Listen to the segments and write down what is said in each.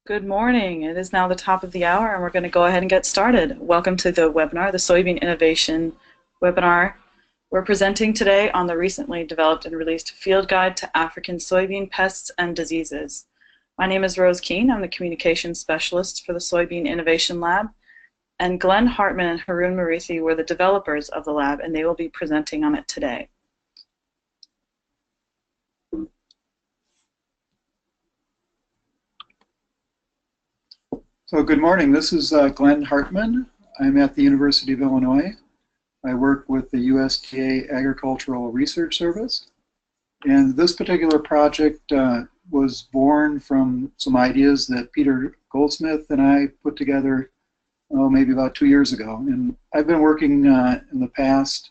Good morning. It is now the top of the hour, and we're going to go ahead and get started. Welcome to the webinar, the Soybean Innovation webinar. We're presenting today on the recently developed and released Field Guide to African Soybean Pests and Diseases. My name is Rose Keene. I'm the Communications Specialist for the Soybean Innovation Lab, and Glen Hartman and Harun Murithi were the developers of the lab, and they will be presenting on it today. So good morning, this is Glen Hartman. I'm at the University of Illinois. I work with the USDA Agricultural Research Service. And this particular project was born from some ideas that Peter Goldsmith and I put together, maybe about 2 years ago. And I've been working in the past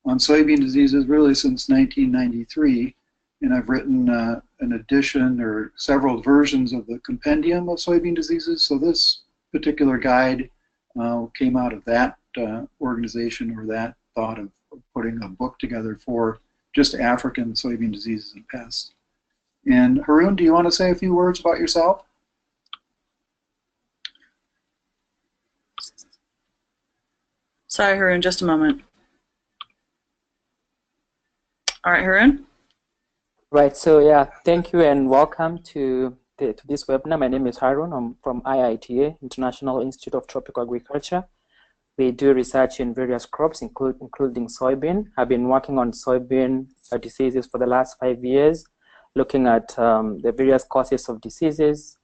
on soybean diseases really since 1993. And I've written an edition or several versions of the compendium of soybean diseases. So this particular guide came out of that organization, or that thought of putting a book together for just African soybean diseases and pests. And Harun, do you want to say a few words about yourself? Sorry, Harun, just a moment. All right, Harun. Right, so yeah, thank you and welcome to this webinar. My name is Harun. I'm from IITA, International Institute of Tropical Agriculture. We do research in various crops, including soybean. I've been working on soybean diseases for the last 5 years, looking at the various causes of diseases,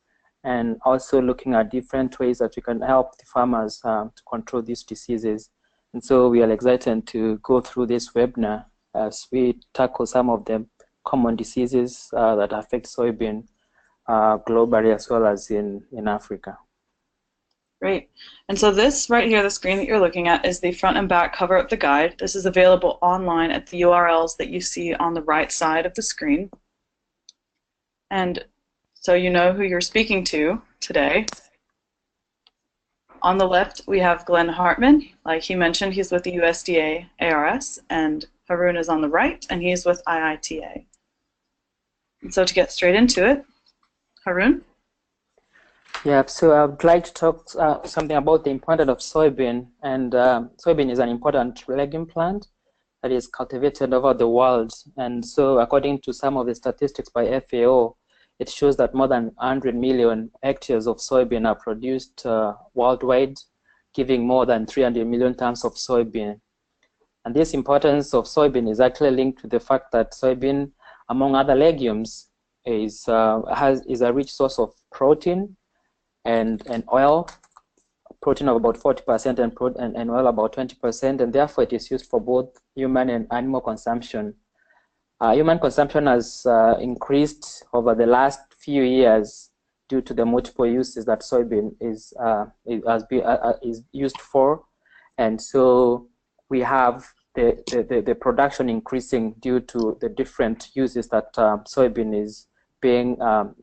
and also looking at different ways that we can help the farmers to control these diseases. And so we are excited to go through this webinar as we tackle some of them common diseases that affect soybean globally as well as in Africa. Great. And so this right here, the screen that you're looking at, is the front and back cover of the guide. This is available online at the URLs that you see on the right side of the screen. And so you know who you're speaking to today. On the left, we have Glen Hartman. Like he mentioned, he's with the USDA ARS, and Harun is on the right, and he's with IITA. And so to get straight into it, Harun? Yeah, so I'd like to talk something about the importance of soybean. And soybean is an important legume plant that is cultivated over the world. And so according to some of the statistics by FAO, it shows that more than 100 million hectares of soybean are produced worldwide, giving more than 300 million tons of soybean. And this importance of soybean is actually linked to the fact that soybean, among other legumes, is a rich source of protein and oil, protein of about 40% and oil about 20%, and therefore it is used for both human and animal consumption. Human consumption has increased over the last few years due to the multiple uses that soybean is used for, and so we have the production increasing due to the different uses that soybean is being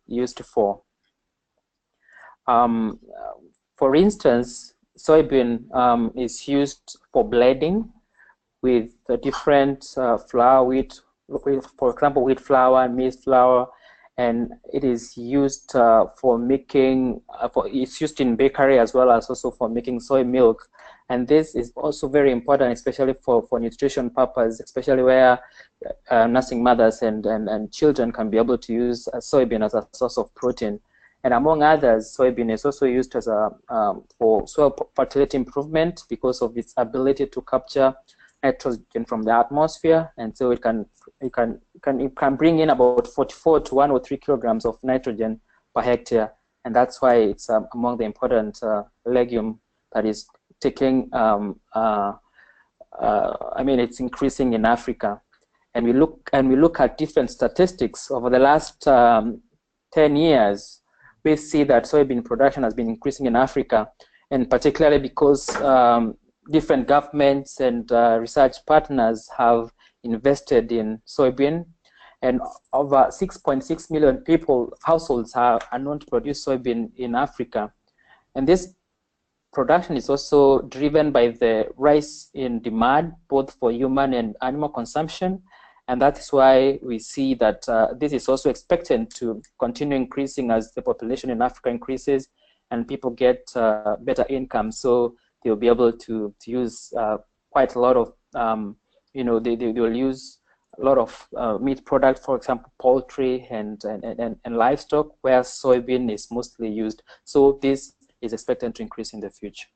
used for. For instance, soybean is used for blending with the different flour, wheat, for example, wheat flour, maize flour, and it is used for making, it's used in bakery as well as also for making soy milk. And this is also very important, especially for nutrition purposes, especially where nursing mothers and children can be able to use soybean as a source of protein. And among others, soybean is also used as for soil fertility improvement because of its ability to capture nitrogen from the atmosphere, and so it can bring in about 44 to 103 kilograms of nitrogen per hectare, and that's why it's among the important legume that is taking. It's increasing in Africa, and we look at different statistics over the last 10 years. We see that soybean production has been increasing in Africa, and particularly because different governments and research partners have invested in soybean, and over 6.6 million households are known to produce soybean in Africa. And this production is also driven by the rise in demand, both for human and animal consumption, And that's why we see that this is also expected to continue increasing as the population in Africa increases and people get better income. So they'll be able to use quite a lot of, they'll use a lot of meat products, for example, poultry and livestock, where soybean is mostly used. So this is expected to increase in the future.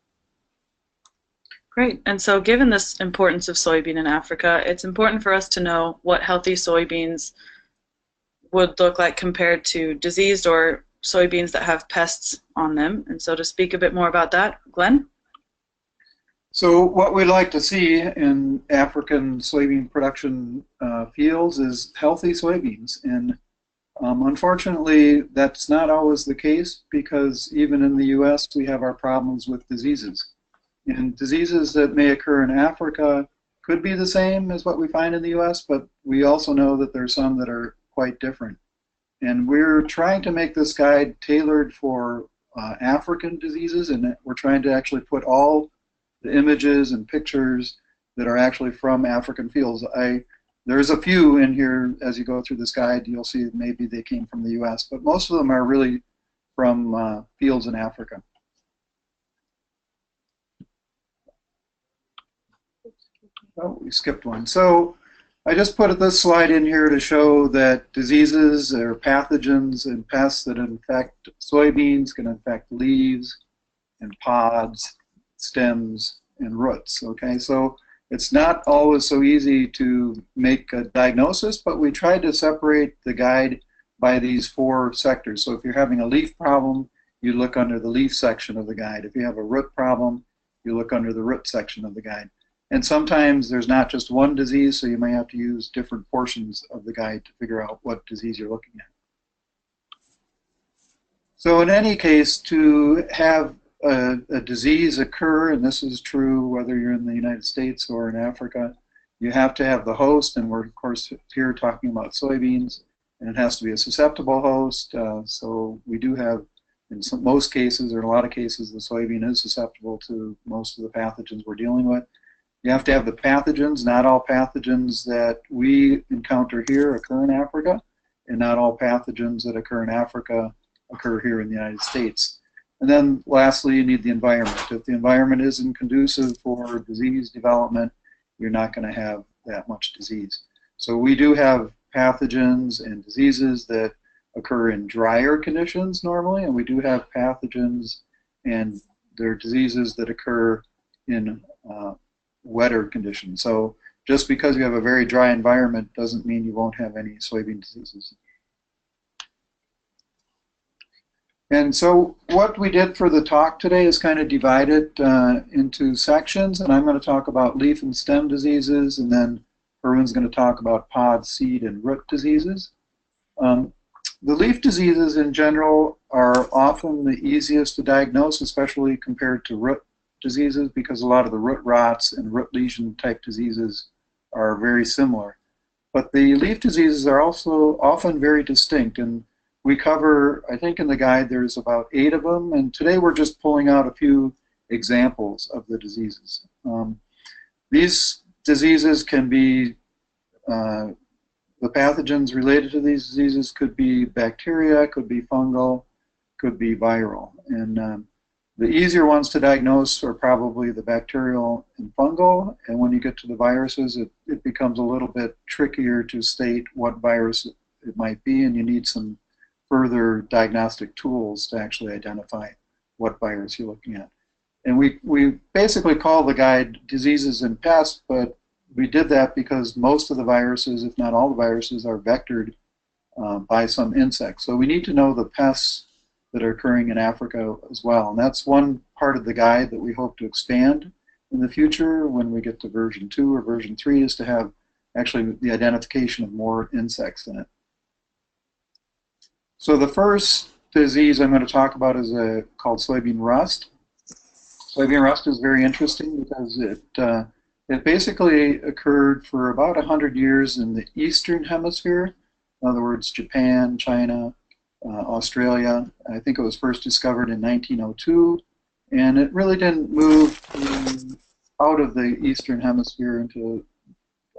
Great. And so given this importance of soybean in Africa, it's important for us to know what healthy soybeans would look like compared to diseased or soybeans that have pests on them. And so to speak a bit more about that, Glenn? So what we'd like to see in African soybean production fields is healthy soybeans. And unfortunately, that's not always the case, because even in the US, we have our problems with diseases. And diseases that may occur in Africa could be the same as what we find in the US, but we also know that there are some that are quite different. And we're trying to make this guide tailored for African diseases, and we're trying to actually put all the images and pictures that are actually from African fields. There's a few in here as you go through this guide. You'll see maybe they came from the US, but most of them are really from fields in Africa. Oh, we skipped one. So I just put this slide in here to show that diseases or pathogens and pests that infect soybeans can infect leaves and pods, stems, and roots. Okay, so it's not always so easy to make a diagnosis, but we tried to separate the guide by these 4 sectors. So if you're having a leaf problem, you look under the leaf section of the guide. If you have a root problem, you look under the root section of the guide. And sometimes there's not just one disease, so you may have to use different portions of the guide to figure out what disease you're looking at. So in any case, to have a disease occur, and this is true whether you're in the United States or in Africa, you have to have the host, and we're of course here talking about soybeans, and it has to be a susceptible host. So we do have, in most cases, or in a lot of cases, the soybean is susceptible to most of the pathogens we're dealing with. You have to have the pathogens. Not all pathogens that we encounter here occur in Africa, and not all pathogens that occur in Africa occur here in the United States. And then lastly, you need the environment. If the environment isn't conducive for disease development, you're not going to have that much disease. So we do have pathogens and diseases that occur in drier conditions normally, and we do have pathogens and there are diseases that occur in wetter conditions. So just because you have a very dry environment doesn't mean you won't have any soybean diseases. And so what we did for the talk today is kind of divide it into sections, and I'm going to talk about leaf and stem diseases, and then Harun's going to talk about pod, seed, and root diseases. The leaf diseases in general are often the easiest to diagnose, especially compared to root diseases, because a lot of the root rots and root lesion type diseases are very similar. But the leaf diseases are also often very distinct, and we cover, I think in the guide there's about 8 of them, and today we're just pulling out a few examples of the diseases. These diseases can be, the pathogens related to these diseases could be bacteria, could be fungal, could be viral. And the easier ones to diagnose are probably the bacterial and fungal, and when you get to the viruses, it becomes a little bit trickier to state what virus it might be, and you need some further diagnostic tools to actually identify what virus you're looking at. And we basically call the guide diseases and pests, but we did that because most of the viruses, if not all the viruses, are vectored by some insects. So we need to know the pests that are occurring in Africa as well. And that's one part of the guide that we hope to expand in the future when we get to version 2 or version 3, is to have actually the identification of more insects in it. So the first disease I'm going to talk about is called soybean rust. Soybean rust is very interesting because it basically occurred for about 100 years in the eastern hemisphere. In other words, Japan, China, Australia. I think it was first discovered in 1902, and it really didn't move out of the eastern hemisphere until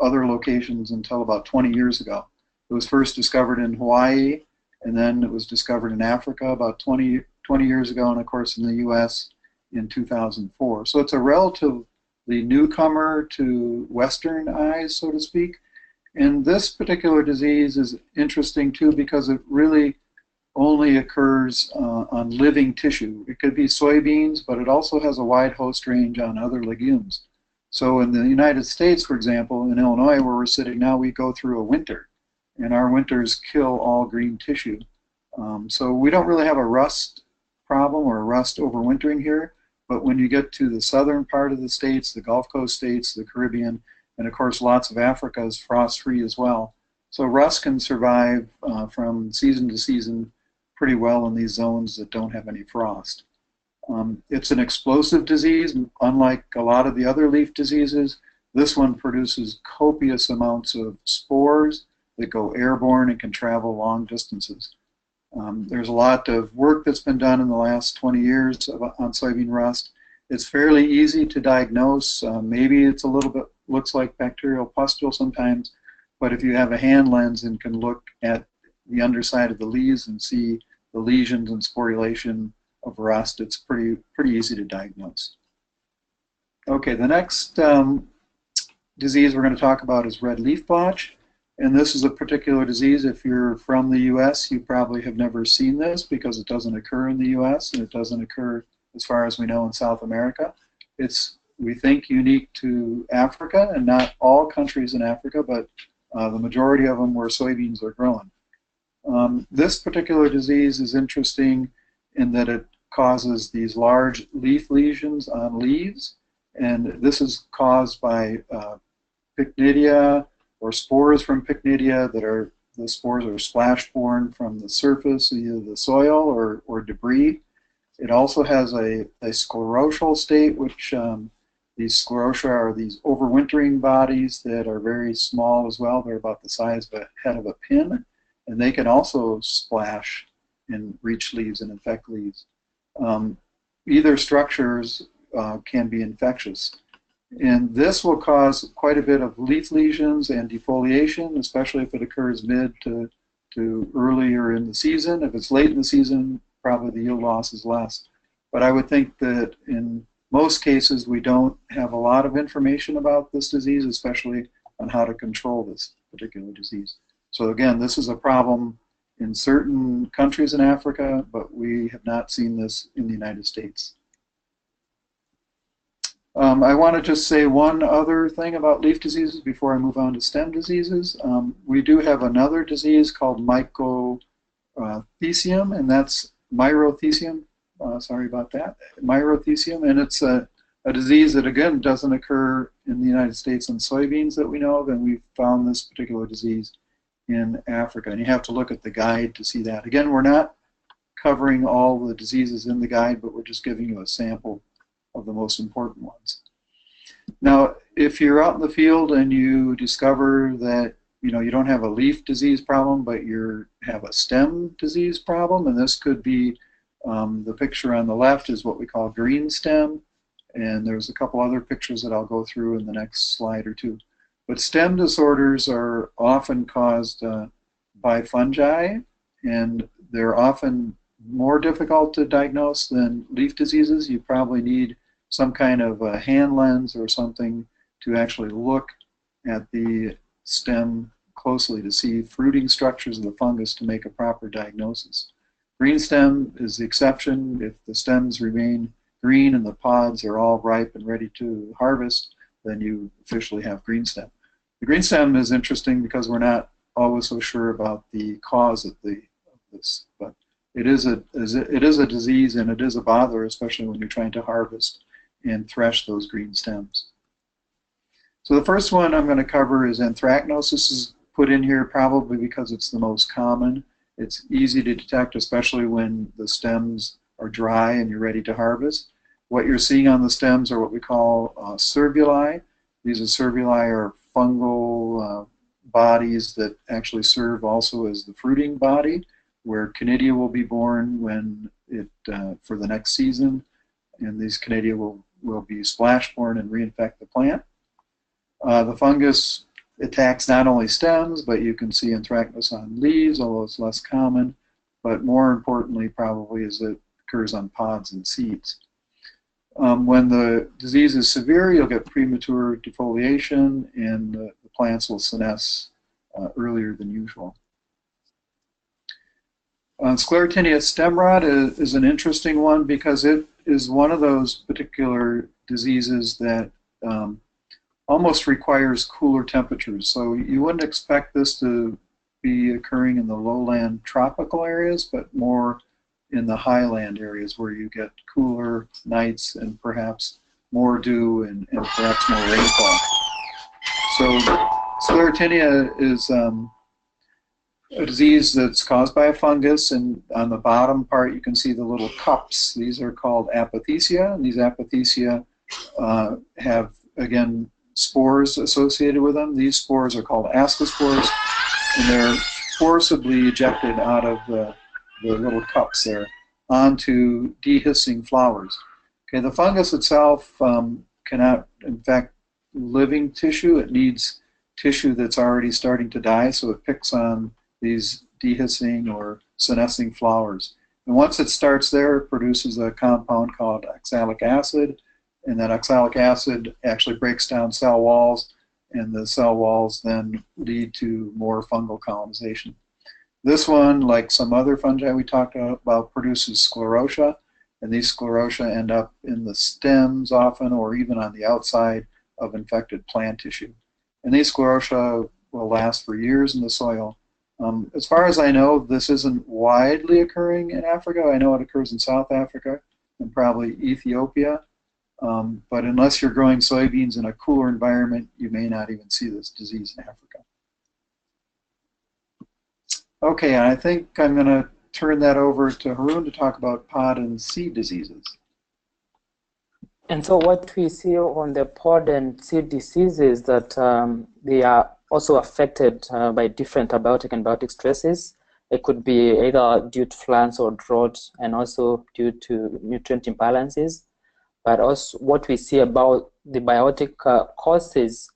other locations until about 20 years ago. It was first discovered in Hawaii, and then it was discovered in Africa about 20 years ago, and of course in the US in 2004. So it's a relatively newcomer to Western eyes, so to speak. And this particular disease is interesting too because it really only occurs on living tissue. It could be soybeans, but it also has a wide host range on other legumes. So in the United States, for example, in Illinois, where we're sitting now, we go through a winter, and our winters kill all green tissue. So we don't really have a rust problem or a rust overwintering here, but when you get to the southern part of the states, the Gulf Coast states, the Caribbean, and of course lots of Africa is frost-free as well. So rust can survive from season to season pretty well in these zones that don't have any frost. It's an explosive disease. Unlike a lot of the other leaf diseases, this one produces copious amounts of spores that go airborne and can travel long distances. There's a lot of work that's been done in the last 20 years on soybean rust. It's fairly easy to diagnose. Maybe it's a little bit, looks like bacterial pustule sometimes, but if you have a hand lens and can look at the underside of the leaves and see the lesions and sporulation of rust, it's pretty easy to diagnose. Okay, the next disease we're going to talk about is red leaf blotch. And this is a particular disease. If you're from the US, you probably have never seen this because it doesn't occur in the US and it doesn't occur, as far as we know, in South America. It's, we think, unique to Africa, and not all countries in Africa, but the majority of them where soybeans are grown. This particular disease is interesting in that it causes these large leaf lesions on leaves, and this is caused by pycnidia, or spores from pycnidia that are, the spores are splash-borne from the surface, either the soil or debris. It also has a sclerotial state, which these sclerotia are these overwintering bodies that are very small as well. They're about the size of a head of a pin, and they can also splash and reach leaves and infect leaves. Either structures can be infectious. And this will cause quite a bit of leaf lesions and defoliation, especially if it occurs mid to earlier in the season. If it's late in the season, probably the yield loss is less. But I would think that in most cases we don't have a lot of information about this disease, especially on how to control this particular disease. So again, this is a problem in certain countries in Africa, but we have not seen this in the United States. I want to just say one other thing about leaf diseases before I move on to stem diseases. We do have another disease called mycothecium, and that's myrothecium. Sorry about that. Myrothecium, and it's a disease that, again, doesn't occur in the United States in soybeans that we know of, and we found this particular disease in Africa. And you have to look at the guide to see that. Again, we're not covering all the diseases in the guide, but we're just giving you a sample of the most important ones. Now, if you're out in the field and you discover that you don't have a leaf disease problem, but you have a stem disease problem, and this could be the picture on the left is what we call green stem, and there's a couple other pictures that I'll go through in the next slide or two. But stem disorders are often caused by fungi, and they're often more difficult to diagnose than leaf diseases. You probably need some kind of a hand lens or something to actually look at the stem closely to see fruiting structures of the fungus to make a proper diagnosis. Green stem is the exception. If the stems remain green and the pods are all ripe and ready to harvest, then you officially have green stem. The green stem is interesting because we're not always so sure about the cause of this, but it is a disease, and it is a bother, especially when you're trying to harvest and thresh those green stems. So the first one I'm going to cover is Anthracnose. This is put in here probably because it's the most common. It's easy to detect, especially when the stems are dry and you're ready to harvest. What you're seeing on the stems are what we call cervuli. These cervuli are fungal bodies that actually serve also as the fruiting body, where conidia will be born when for the next season, and these conidia will be splash-borne and reinfect the plant. The fungus attacks not only stems, but you can see anthracnose on leaves, although it's less common. But more importantly, probably, is it occurs on pods and seeds. When the disease is severe, you'll get premature defoliation, and the plants will senesce earlier than usual. Sclerotinia stem rot is an interesting one because it is one of those particular diseases that almost requires cooler temperatures. So you wouldn't expect this to be occurring in the lowland tropical areas, but more in the highland areas where you get cooler nights and perhaps more dew and perhaps more rainfall. So Sclerotinia is a disease that's caused by a fungus, and on the bottom part you can see the little cups. These are called apothecia, and these apothecia have, again, spores associated with them. These spores are called ascospores, and they're forcibly ejected out of the little cups there onto dehiscing flowers. Okay, the fungus itself cannot infect living tissue. It needs tissue that's already starting to die, so it picks on these dehiscing or senescing flowers. And once it starts there, it produces a compound called oxalic acid, and that oxalic acid actually breaks down cell walls, and the cell walls then lead to more fungal colonization. This one, like some other fungi we talked about, produces sclerotia, and these sclerotia end up in the stems often, or even on the outside of infected plant tissue. And these sclerotia will last for years in the soil. As far as I know, this isn't widely occurring in Africa. I know it occurs in South Africa and probably Ethiopia. But unless you're growing soybeans in a cooler environment, you may not even see this disease in Africa. Okay, I think I'm going to turn that over to Harun to talk about pod and seed diseases. And so what we see on the pod and seed diseases is that they are also affected by different abiotic and biotic stresses. It could be either due to floods or drought, and also due to nutrient imbalances. But also what we see about the biotic causes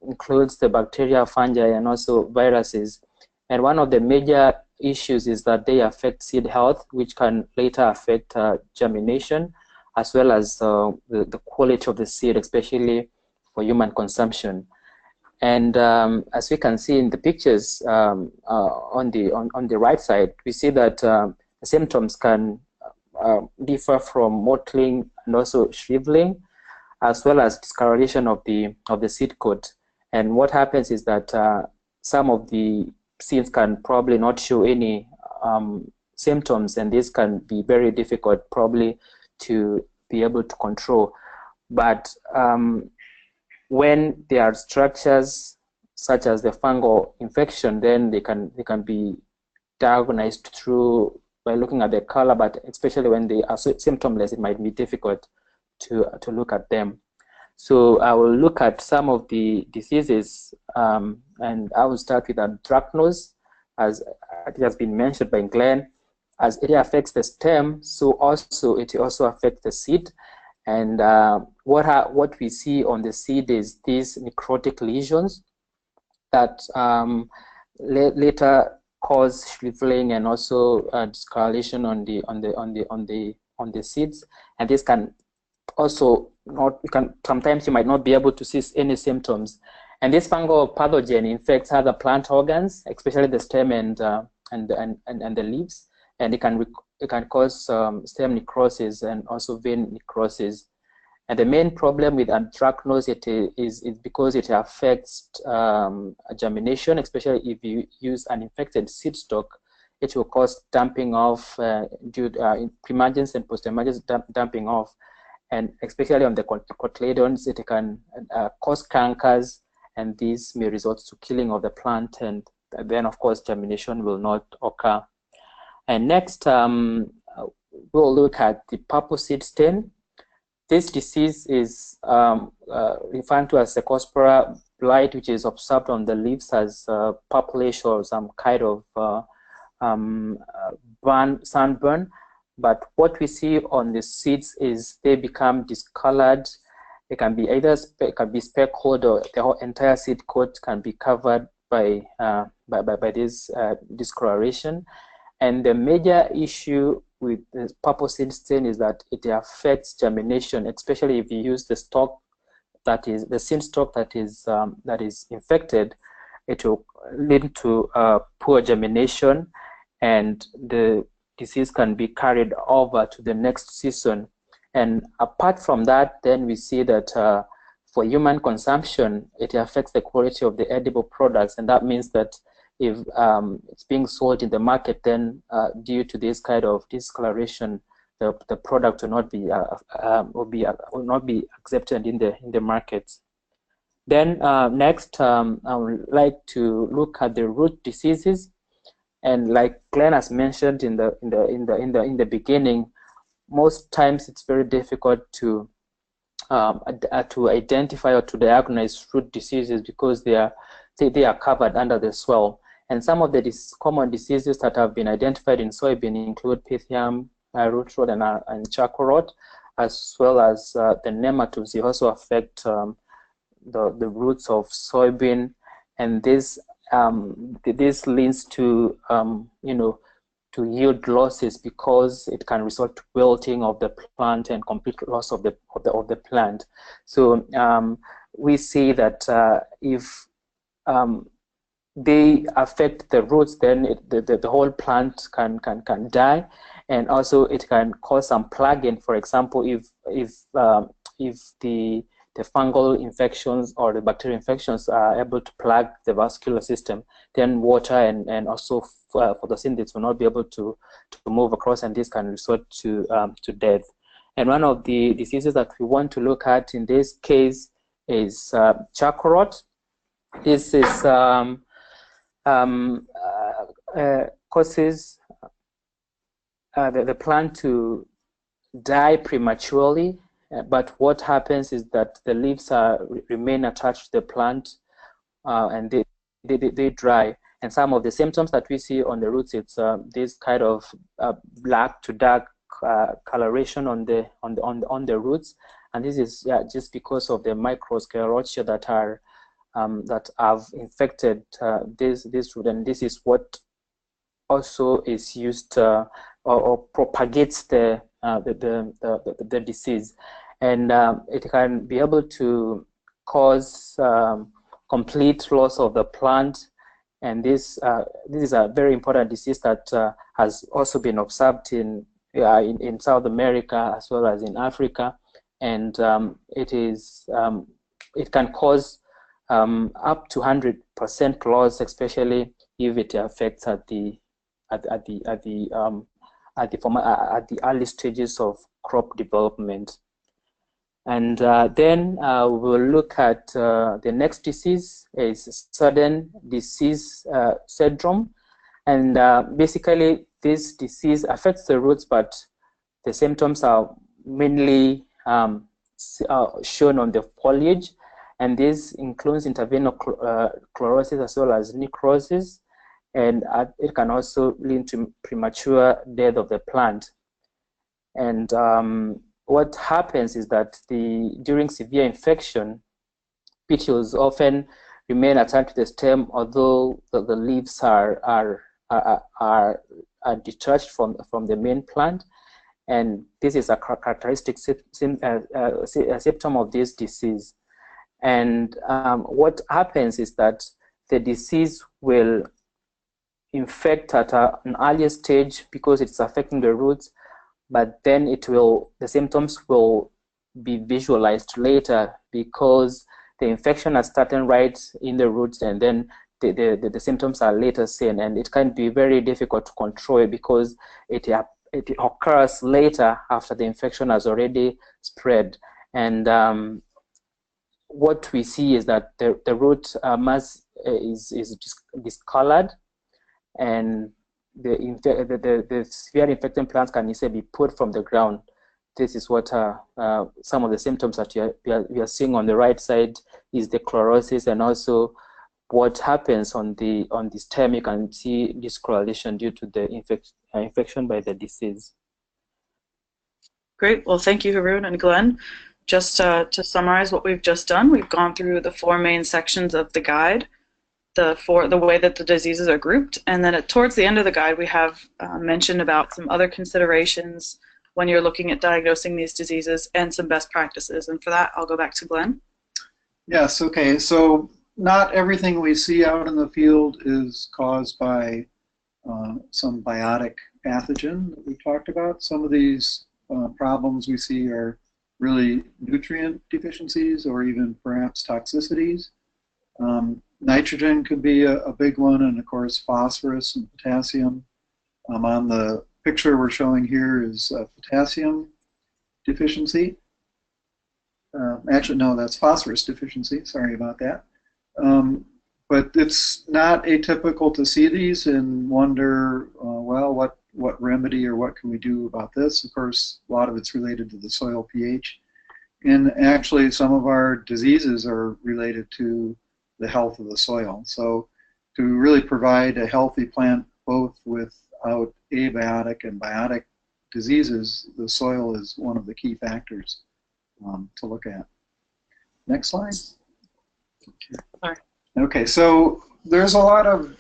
includes the bacteria, fungi, and also viruses. And one of the major issues is that they affect seed health, which can later affect germination, as well as the quality of the seed, especially for human consumption. And as we can see in the pictures on the right side, we see that the symptoms can differ from mottling and also shriveling, as well as discoloration of the seed coat. And what happens is that some of the seeds can probably not show any symptoms, and this can be very difficult probably to be able to control. But when there are structures such as the fungal infection, then they can be diagnosed through by looking at the color, but especially when they are symptomless, it might be difficult to look at them. So I will look at some of the diseases, and I will start with Anthracnose, as it has been mentioned by Glen. As it affects the stem, so also it also affects the seed. And what we see on the seed is these necrotic lesions that later cause shriveling and also discoloration on the seeds. And this can also sometimes you might not be able to see any symptoms. And this fungal pathogen infects other plant organs, especially the stem and the leaves, and it can cause stem necrosis and also vein necrosis. And the main problem with Anthracnose is because it affects germination, especially if you use an infected seed stock. It will cause dumping off due to pre-emergence and post-emergence dumping off. And especially on the cotyledons, it can cause cankers, and these may result to killing of the plant, and then of course germination will not occur. And next, we'll look at the purple seed stain. This disease is referred to as Cercospora blight, which is observed on the leaves as purplish or some kind of sunburn. But what we see on the seeds is they become discolored, It can be either speckled, or the whole entire seed coat can be covered by this discoloration. And the major issue with the purple seed stain is that it affects germination, especially if you use the stock that is the seed stock that is infected. It will lead to poor germination, and the disease can be carried over to the next season. And apart from that, then we see that for human consumption, it affects the quality of the edible products, and that means that if it's being sold in the market, then due to this kind of discoloration, the product will not be accepted in the markets. Then next, I would like to look at the root diseases, and like Glen has mentioned in the beginning, most times it's very difficult to identify or to diagnose root diseases because they are covered under the soil. And some of the common diseases that have been identified in soybean include pythium, root rot, and Chakra Rot, as well as the nematodes. They also affect the roots of soybean, and this leads to to yield losses because it can result to wilting of the plant and complete loss of the plant. So we see that if they affect the roots, then the whole plant can die, and also it can cause some plaguing. For example, if the fungal infections or the bacterial infections are able to plague the vascular system, then water and also photosynthesis will not be able to move across, and this can result to death. And one of the diseases that we want to look at in this case is Chakra Rot. This is causes the plant to die prematurely, but what happens is that the leaves remain attached to the plant, and they dry. And some of the symptoms that we see on the roots, it's this kind of black to dark coloration on the roots, and this is just because of the microsclerotia that have infected this root, and this is what also is used or propagates the disease, and it can be able to cause complete loss of the plant. And this is a very important disease that has also been observed in South America as well as in Africa, and it can cause up to 100% loss, especially if it affects at the early stages of crop development. And then we'll look at the next disease is sudden disease syndrome, and basically this disease affects the roots, but the symptoms are mainly shown on the foliage, and this includes intervenochlorosis as well as necrosis, and it can also lead to premature death of the plant. And what happens is that during severe infection, petioles often remain attached to the stem, although the leaves are detached from the main plant, and this is a characteristic symptom of this disease. And what happens is that the disease will infect at an earlier stage because it's affecting the roots, but then the symptoms will be visualized later because the infection has started right in the roots, and then the symptoms are later seen, and it can be very difficult to control because it occurs later after the infection has already spread. And what we see is that the root mass is discolored, and the severe infected plants can easily be put from the ground. This is what some of the symptoms that we are seeing on the right side is the chlorosis, and also what happens on the stem. You can see discoloration due to the infection by the disease. Great. Well, thank you, Harun and Glen. just to summarize what we've just done, we've gone through the 4 main sections of the guide, the way that the diseases are grouped, and then towards the end of the guide we have mentioned about some other considerations when you're looking at diagnosing these diseases and some best practices. And for that, I'll go back to Glenn. Yes, okay, so not everything we see out in the field is caused by some biotic pathogen that we talked about. Some of these problems we see are really nutrient deficiencies or even perhaps toxicities. Nitrogen could be a big one, and of course phosphorus and potassium. On the picture we're showing here is potassium deficiency. Actually, no, that's phosphorus deficiency. Sorry about that. But it's not atypical to see these and wonder, well, what remedy or what can we do about this? Of course, a lot of it's related to the soil pH. And actually, some of our diseases are related to the health of the soil. So to really provide a healthy plant both without abiotic and biotic diseases, the soil is one of the key factors to look at. Next slide. Sorry. Okay, so there's a lot of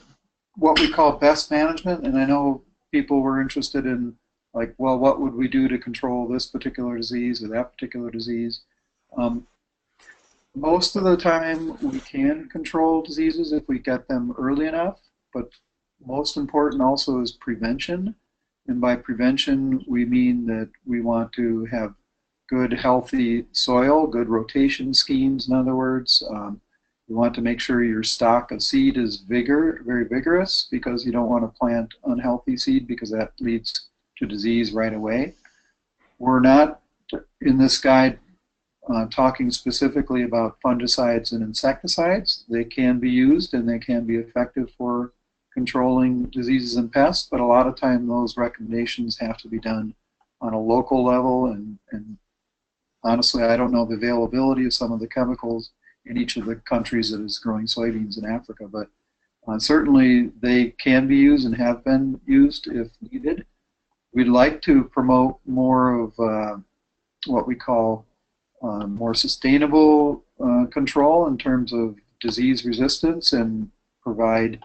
what we call best management, and I know people were interested in, like, well, what would we do to control this particular disease or that particular disease? Most of the time we can control diseases if we get them early enough, but most important also is prevention. And by prevention we mean that we want to have good healthy soil, good rotation schemes, in other words. You want to make sure your stock of seed is very vigorous, because you don't want to plant unhealthy seed because that leads to disease right away. We're not in this guide talking specifically about fungicides and insecticides. They can be used and they can be effective for controlling diseases and pests, but a lot of time those recommendations have to be done on a local level, and honestly I don't know the availability of some of the chemicals in each of the countries that is growing soybeans in Africa, but certainly they can be used and have been used if needed. We'd like to promote more of what we call more sustainable control in terms of disease resistance, and provide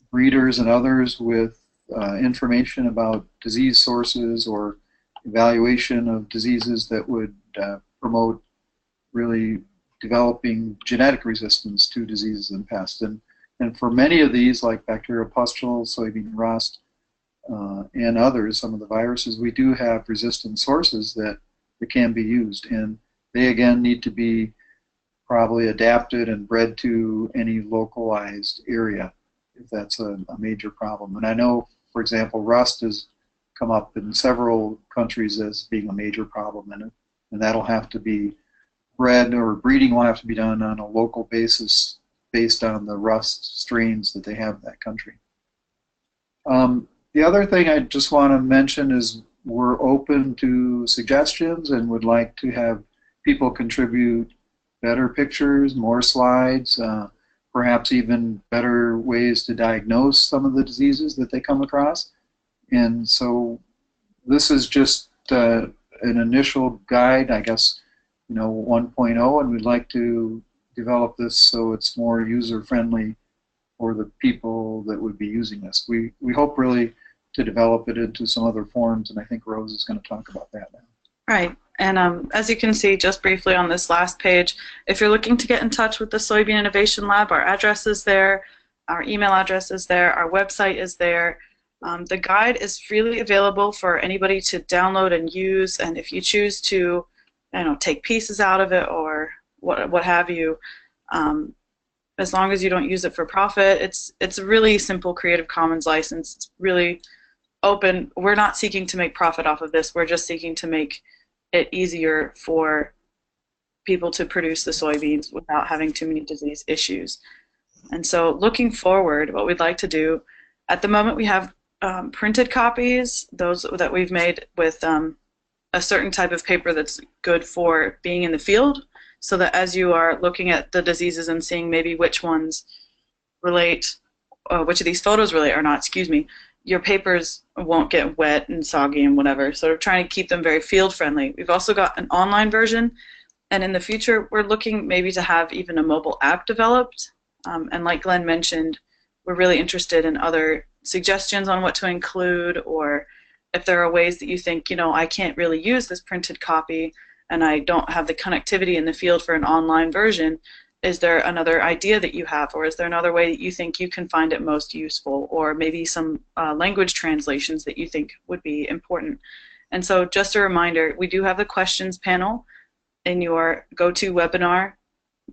breeders and others with information about disease sources or evaluation of diseases that would promote really developing genetic resistance to diseases and pests. And for many of these, like bacterial pustules, soybean rust, and others, some of the viruses, we do have resistant sources that can be used, and they again need to be probably adapted and bred to any localized area if that's a major problem. And I know, for example, rust has come up in several countries as being a major problem in it, and that'll have to be bred, or breeding will have to be done on a local basis based on the rust strains that they have in that country. The other thing I just want to mention is we're open to suggestions and would like to have people contribute better pictures, more slides, perhaps even better ways to diagnose some of the diseases that they come across. And so this is just an initial guide, I guess, 1.0, and we'd like to develop this so it's more user-friendly for the people that would be using this. We hope really to develop it into some other forms, and I think Rose is going to talk about that now. Right, and as you can see just briefly on this last page, if you're looking to get in touch with the Soybean Innovation Lab, our address is there, our email address is there, our website is there. The guide is freely available for anybody to download and use, and if you choose to take pieces out of it or what have you, as long as you don't use it for profit, it's a really simple Creative Commons license. It's really open. We're not seeking to make profit off of this. We're just seeking to make it easier for people to produce the soybeans without having too many disease issues. And so looking forward, what we'd like to do, at the moment we have printed copies, those that we've made with a certain type of paper that's good for being in the field, so that as you are looking at the diseases and seeing maybe which ones relate, which of these photos relate or not, excuse me, your papers won't get wet and soggy and whatever. So we're trying to keep them very field friendly. We've also got an online version, and in the future we're looking maybe to have even a mobile app developed. And like Glenn mentioned, we're really interested in other suggestions on what to include, or if there are ways that you think, I can't really use this printed copy and I don't have the connectivity in the field for an online version, is there another idea that you have, or is there another way that you think you can find it most useful, or maybe some language translations that you think would be important? And so just a reminder, we do have the questions panel in your GoToWebinar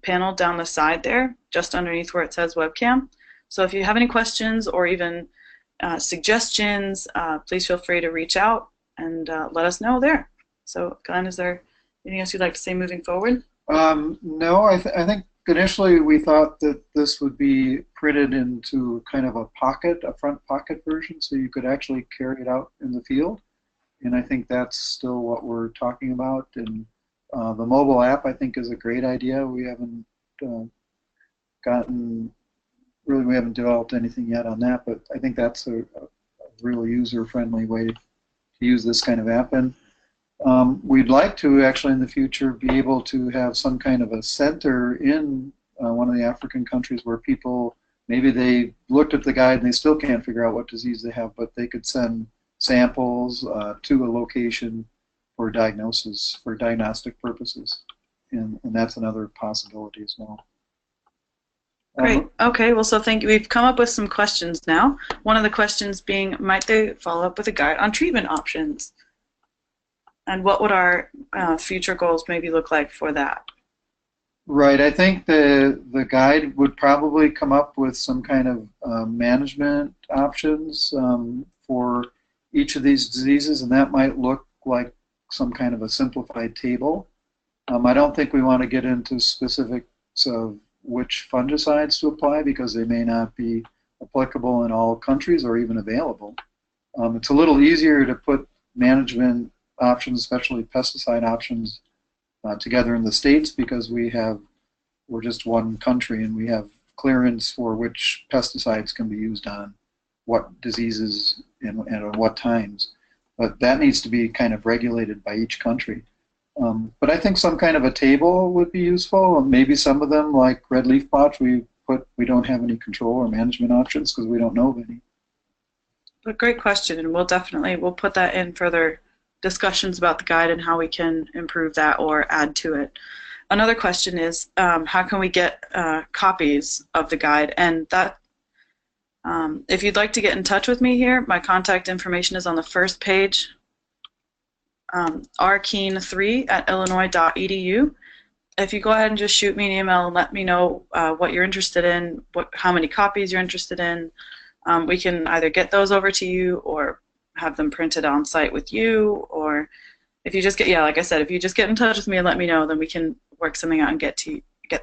panel down the side there, just underneath where it says webcam. So if you have any questions or even suggestions, please feel free to reach out and let us know there. So Glenn, is there anything else you'd like to say moving forward? No, I think initially we thought that this would be printed into kind of a front pocket version, so you could actually carry it out in the field. And I think that's still what we're talking about. And the mobile app, I think, is a great idea. We haven't we haven't developed anything yet on that, but I think that's a real user-friendly way to use this kind of app. And we'd like to actually in the future be able to have some kind of a center in one of the African countries where people, maybe they looked at the guide and they still can't figure out what disease they have, but they could send samples to a location for diagnosis, for diagnostic purposes. And that's another possibility as well. Great. Okay, well, so thank you. We've come up with some questions now. One of the questions being, might they follow up with a guide on treatment options? And what would our future goals maybe look like for that? Right. I think the guide would probably come up with some kind of management options for each of these diseases, and that might look like some kind of a simplified table. I don't think we want to get into specifics of which fungicides to apply because they may not be applicable in all countries or even available. It's a little easier to put management options, especially pesticide options, together in the States because we're just one country and we have clearance for which pesticides can be used on what diseases and at what times. But that needs to be kind of regulated by each country. But I think some kind of a table would be useful. Maybe some of them, like red leaf blotch, we don't have any control or management options because we don't know of any. But great question, and we'll put that in further discussions about the guide and how we can improve that or add to it. Another question is, how can we get copies of the guide? And that, if you'd like to get in touch with me here, my contact information is on the first page. rkeen3@illinois.edu. If you go ahead and just shoot me an email and let me know what you're interested in, how many copies you're interested in, we can either get those over to you or have them printed on site with you, or if you just like I said, if you just get in touch with me and let me know, then we can work something out and get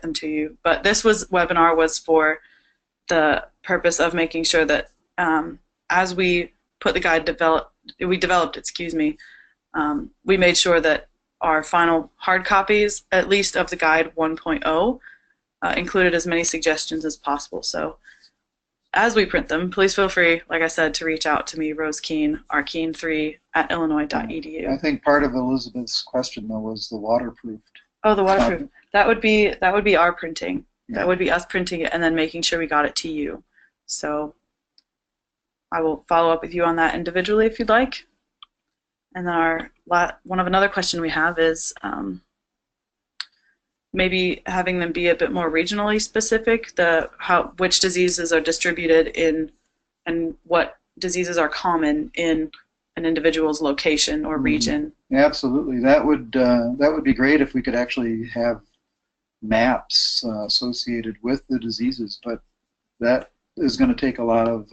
them to you. But this webinar was for the purpose of making sure that as we put the guide we made sure that our final hard copies, at least of the guide 1.0, included as many suggestions as possible. So as we print them, please feel free, like I said, to reach out to me, Rose Keen, rkeen3@illinois.edu. I think part of Elizabeth's question, though, was the waterproofed. Oh, the waterproof. That would be our printing. Yeah. That would be us printing it and then making sure we got it to you. So I will follow up with you on that individually if you'd like. And then another question we have is maybe having them be a bit more regionally specific, which diseases are distributed in and what diseases are common in an individual's location or region. Absolutely. That would be great if we could actually have maps associated with the diseases, but that is going to take a lot of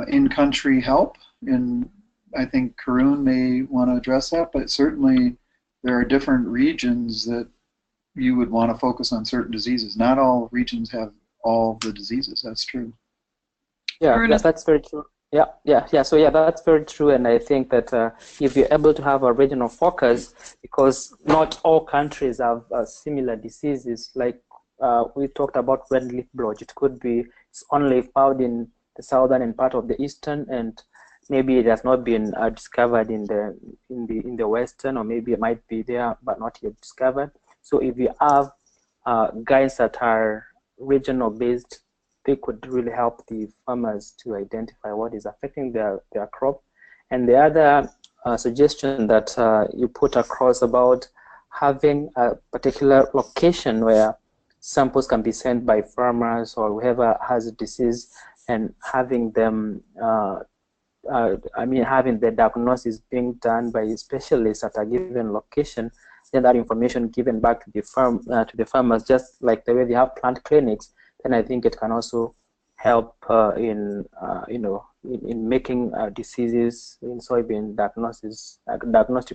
in-country help, and I think Harun may want to address that, but certainly there are different regions that you would want to focus on certain diseases. Not all regions have all the diseases. That's true. Yeah, that's very true. Yeah. So that's very true, and I think that if you're able to have a regional focus, because not all countries have similar diseases. Like we talked about red leaf blotch, it could be it's only found in southern and part of the eastern, and maybe it has not been discovered in the western, or maybe it might be there but not yet discovered. So if you have guides that are regional based, they could really help the farmers to identify what is affecting their crop. And the other suggestion that you put across about having a particular location where samples can be sent by farmers or whoever has a disease, and having them, having the diagnosis being done by specialists at a given location, then that information given back to the farmers, just like the way they have plant clinics. Then I think it can also help in making diseases in soybean diagnostics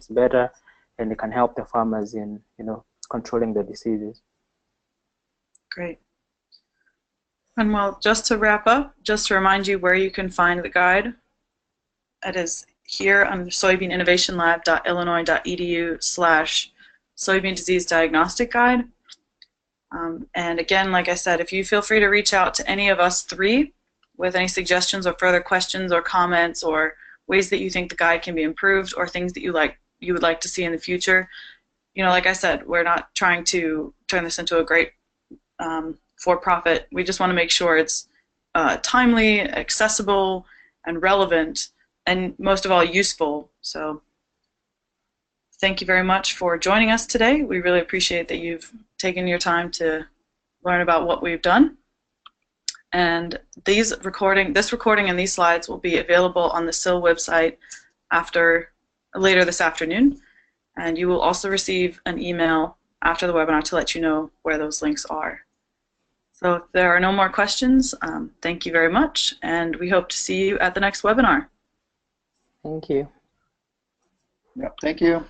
better, and it can help the farmers in controlling the diseases. Great. And well, just to wrap up, just to remind you where you can find the guide. It is here on soybeaninnovationlab.illinois.edu/soybean disease diagnostic guide. And again, like I said, if you feel free to reach out to any of us three with any suggestions or further questions or comments or ways that you think the guide can be improved, or things that you would like to see in the future. Like I said, we're not trying to turn this into a great for-profit. We just want to make sure it's timely, accessible, and relevant, and most of all, useful. So thank you very much for joining us today. We really appreciate that you've taken your time to learn about what we've done. And this recording and these slides will be available on the SIL website later this afternoon. And you will also receive an email after the webinar to let you know where those links are. So if there are no more questions, thank you very much, and we hope to see you at the next webinar. Thank you. Yep, thank you.